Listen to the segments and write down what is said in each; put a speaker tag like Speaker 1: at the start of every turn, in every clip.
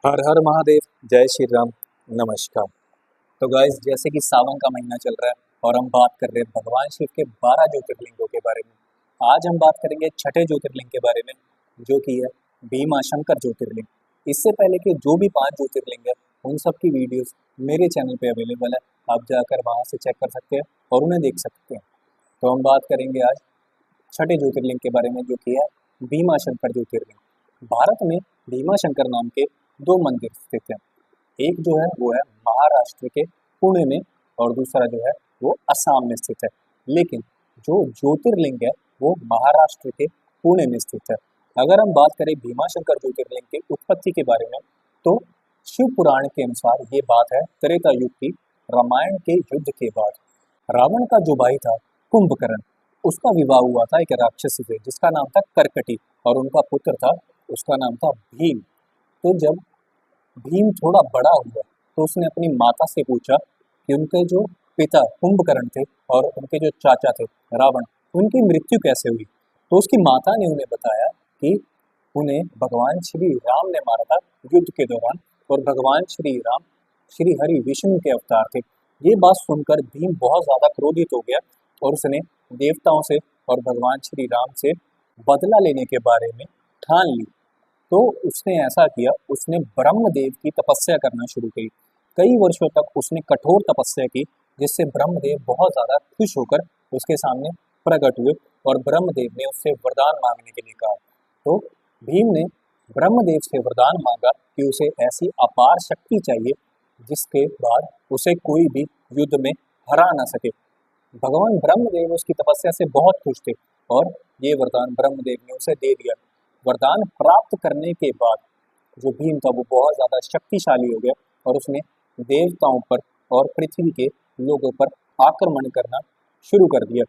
Speaker 1: हर हर महादेव, जय श्री राम, नमस्कार। तो गाइस, जैसे कि सावन का महीना चल रहा है और हम बात कर रहे हैं भगवान शिव के 12 ज्योतिर्लिंगों के बारे में। आज हम बात करेंगे छठे ज्योतिर्लिंग के बारे में, जो कि है भीमाशंकर ज्योतिर्लिंग। इससे पहले के जो भी 5 ज्योतिर्लिंग है उन सब की वीडियोस मेरे चैनल पे अवेलेबल है। आप जाकर वहाँ से चेक कर सकते हैं और उन्हें देख सकते हैं। तो हम बात करेंगे आज छठे ज्योतिर्लिंग के बारे में, जो कि है भीमाशंकर ज्योतिर्लिंग। भारत में भीमाशंकर नाम के 2 मंदिर स्थित हैं। एक जो है वो है महाराष्ट्र के पुणे में और दूसरा जो है वो असम में स्थित है। लेकिन जो ज्योतिर्लिंग है वो महाराष्ट्र के पुणे में स्थित है। अगर हम बात करें भीमाशंकर ज्योतिर्लिंग की उत्पत्ति के बारे में, तो शिव पुराण के अनुसार ये बात है त्रेता युग की, रामायण के युद्ध के बाद। रावण का जो भाई था कुंभकर्ण, उसका विवाह हुआ था एक राक्षसी से जिसका नाम था करकटी, और उनका पुत्र था, उसका नाम था भीम। तो जब भीम थोड़ा बड़ा हुआ तो उसने अपनी माता से पूछा कि उनके जो पिता कुंभकर्ण थे और उनके जो चाचा थे रावण, उनकी मृत्यु कैसे हुई। तो उसकी माता ने उन्हें बताया कि उन्हें भगवान श्री राम ने मारा था युद्ध के दौरान, और भगवान श्री राम श्री हरि विष्णु के अवतार थे। ये बात सुनकर भीम बहुत ज्यादा क्रोधित हो गया और उसने देवताओं से और भगवान श्री राम से बदला लेने के बारे में ठान ली। तो उसने ऐसा किया, उसने ब्रह्मदेव की तपस्या करना शुरू की। कई वर्षों तक उसने कठोर तपस्या की, जिससे ब्रह्मदेव बहुत ज्यादा खुश होकर उसके सामने प्रकट हुए और ब्रह्मदेव ने उससे वरदान मांगने के लिए कहा। तो भीम ने ब्रह्मदेव से वरदान मांगा कि उसे ऐसी अपार शक्ति चाहिए जिसके बाद उसे कोई भी युद्ध में हरा ना सके। भगवान ब्रह्मदेव उसकी तपस्या से बहुत खुश थे और ये वरदान ब्रह्मदेव ने उसे दे दिया। वरदान प्राप्त करने के बाद जो भीम था वो बहुत ज्यादा शक्तिशाली हो गया और उसने देवताओं पर और पृथ्वी के लोगों पर आक्रमण करना शुरू कर दिया।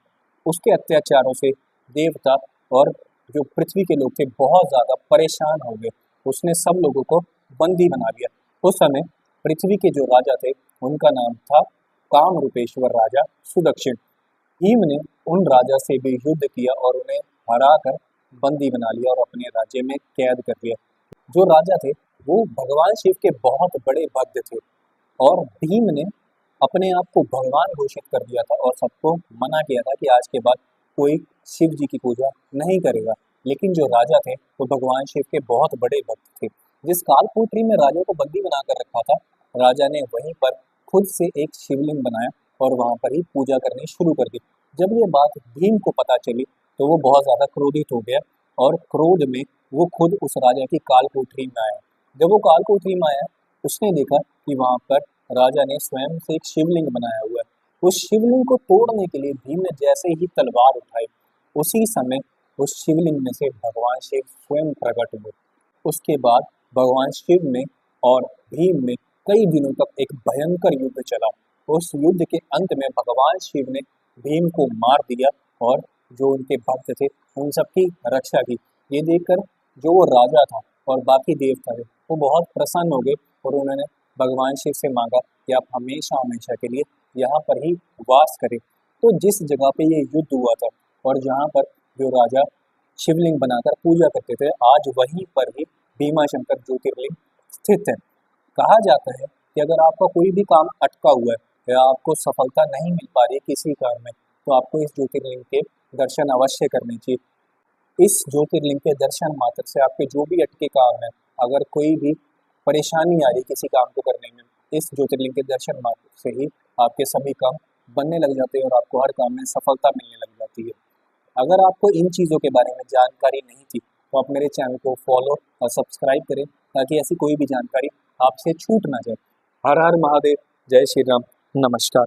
Speaker 1: उसके अत्याचारों से देवता और जो पृथ्वी के लोग थे बहुत ज्यादा परेशान हो गए। उसने सब लोगों को बंदी बना लिया। उस समय पृथ्वी के जो राजा थे उनका नाम था काम रूपेश्वर राजा सुदक्षिण। भीम ने उन राजा से भी युद्ध किया और उन्हें हराकर बंदी बना लिया और अपने राज्य में कैद कर लिया। जो राजा थे वो भगवान शिव के बहुत बड़े भक्त थे और भीम ने अपने आप को भगवान घोषित कर दिया था और सबको मना किया था कि आज के बाद कोई शिव जी की पूजा नहीं करेगा। लेकिन जो राजा थे वो भगवान शिव के बहुत बड़े भक्त थे। जिस कालकोठरी में राजा को बंदी बनाकर रखा था, राजा ने वहीं पर खुद से एक शिवलिंग बनाया और वहां पर ही पूजा करनी शुरू कर दी। जब ये बात भीम को पता चली तो वो बहुत ज्यादा क्रोधित हो गया और क्रोध में वो खुद उस राजा की कालकोठरी में आया। जब वो कालकोठरी में आया, उसने देखा कि वहां पर राजा ने स्वयं से एक शिवलिंग बनाया हुआ है। उस शिवलिंग को तोड़ने के लिए भीम ने जैसे ही तलवार उठाई, उसी समय उस शिवलिंग में से भगवान शिव स्वयं प्रकट हुए। उसके बाद भगवान शिव में और भीम में कई दिनों तक एक भयंकर युद्ध चला। उस युद्ध के अंत में भगवान शिव ने भीम को मार दिया और जो उनके भक्त थे उन सबकी रक्षा की। ये देखकर जो वो राजा था और बाकी देवता थे वो बहुत प्रसन्न हो गए और उन्होंने भगवान शिव से मांगा कि आप हमेशा हमेशा के लिए यहाँ पर ही वास करें। तो जिस जगह पे ये युद्ध हुआ था और जहाँ पर जो राजा शिवलिंग बनाकर पूजा करते थे, आज वहीं पर ही भीमाशंकर ज्योतिर्लिंग स्थित है। कहा जाता है कि अगर आपका कोई भी काम अटका हुआ है या आपको सफलता नहीं मिल पा रही है किसी काम में, तो आपको इस ज्योतिर्लिंग के दर्शन अवश्य करने चाहिए। इस ज्योतिर्लिंग के दर्शन मात्र से आपके जो भी अटके काम है, अगर कोई भी परेशानी आ रही किसी काम को करने में, इस ज्योतिर्लिंग के दर्शन मात्र से ही आपके सभी काम बनने लग जाते हैं और आपको हर काम में सफलता मिलने लग जाती है। अगर आपको इन चीज़ों के बारे में जानकारी नहीं थी तो आप मेरे चैनल को फॉलो और सब्सक्राइब करें ताकि ऐसी कोई भी जानकारी आपसे छूट ना जाए। हर हर महादेव, जय श्री राम, नमस्कार।